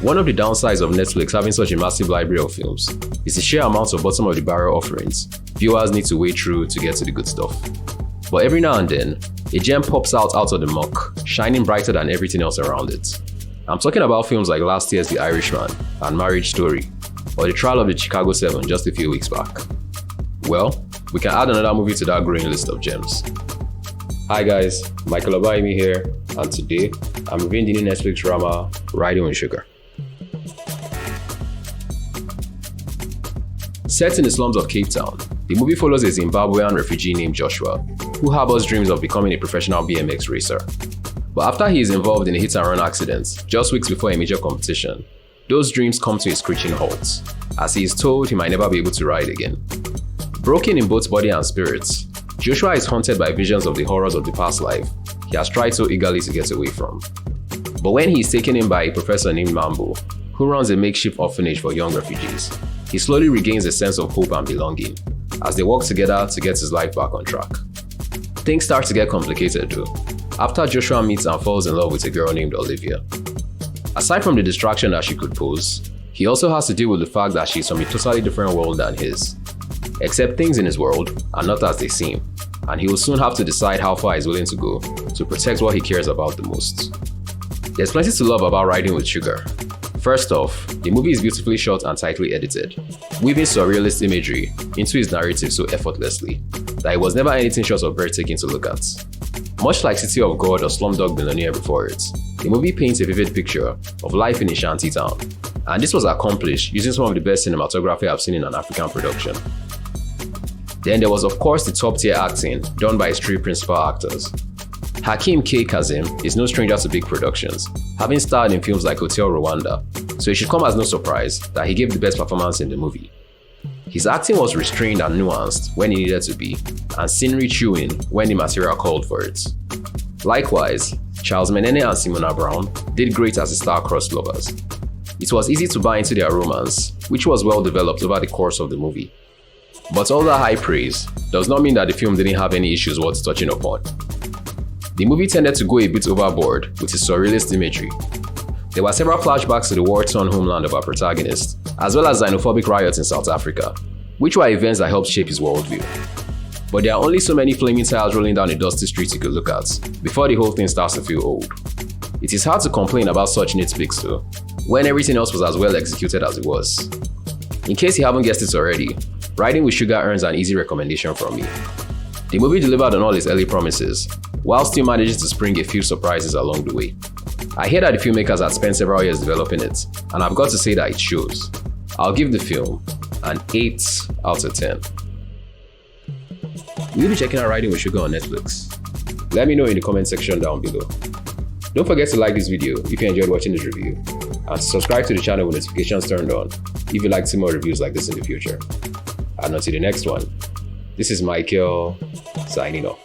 One of the downsides of Netflix having such a massive library of films is the sheer amount of bottom of the barrel offerings viewers need to wade through to get to the good stuff. But every now and then, a gem pops out of the muck, shining brighter than everything else around it. I'm talking about films like last year's The Irishman and Marriage Story, or The Trial of the Chicago 7 just a few weeks back. Well, we can add another movie to that growing list of gems. Hi guys, Michael Obaimi here, and today I'm reviewing the new Netflix drama Riding with Sugar. Set in the slums of Cape Town, the movie follows a Zimbabwean refugee named Joshua, who harbors dreams of becoming a professional BMX racer. But after he is involved in a hit-and-run accident just weeks before a major competition, those dreams come to a screeching halt, as he is told he might never be able to ride again. Broken in both body and spirits, Joshua is haunted by visions of the horrors of the past life he has tried so eagerly to get away from. But when he is taken in by a professor named Mambo, who runs a makeshift orphanage for young refugees, he slowly regains a sense of hope and belonging as they work together to get his life back on track. Things start to get complicated though, after Joshua meets and falls in love with a girl named Olivia. Aside from the distraction that she could pose, he also has to deal with the fact that she's from a totally different world than his. Except things in his world are not as they seem, and he will soon have to decide how far he's willing to go to protect what he cares about the most. There's plenty to love about Riding with Sugar. First off, the movie is beautifully shot and tightly edited, weaving surrealist imagery into his narrative so effortlessly that it was never anything short of breathtaking to look at. Much like City of God or Slumdog Millionaire before it, the movie paints a vivid picture of life in a shanty town, and this was accomplished using some of the best cinematography I've seen in an African production. Then there was of course the top tier acting done by his three principal actors. Hakeem K. Kazim is no stranger to big productions, having starred in films like Hotel Rwanda, so it should come as no surprise that he gave the best performance in the movie. His acting was restrained and nuanced when it needed to be, and scenery chewing when the material called for it. Likewise, Charles Menene and Simona Brown did great as the star-crossed lovers. It was easy to buy into their romance, which was well developed over the course of the movie. But all that high praise does not mean that the film didn't have any issues worth touching upon. The movie tended to go a bit overboard with its surrealist imagery. There were several flashbacks to the war-torn homeland of our protagonist, as well as xenophobic riots in South Africa, which were events that helped shape his worldview. But there are only so many flaming tires rolling down a dusty street you could look at before the whole thing starts to feel old. It is hard to complain about such nitpicks though, when everything else was as well executed as it was. In case you haven't guessed it already, Riding with Sugar earns an easy recommendation from me. The movie delivered on all its early promises, while still managing to spring a few surprises along the way. I hear that the filmmakers had spent several years developing it, and I've got to say that it shows. I'll give the film an 8 out of 10. Will you be checking out Riding with Sugar on Netflix? Let me know in the comment section down below. Don't forget to like this video if you enjoyed watching this review, and to subscribe to the channel with notifications turned on if you'd like to see more reviews like this in the future. And until the next one, this is Michael signing off.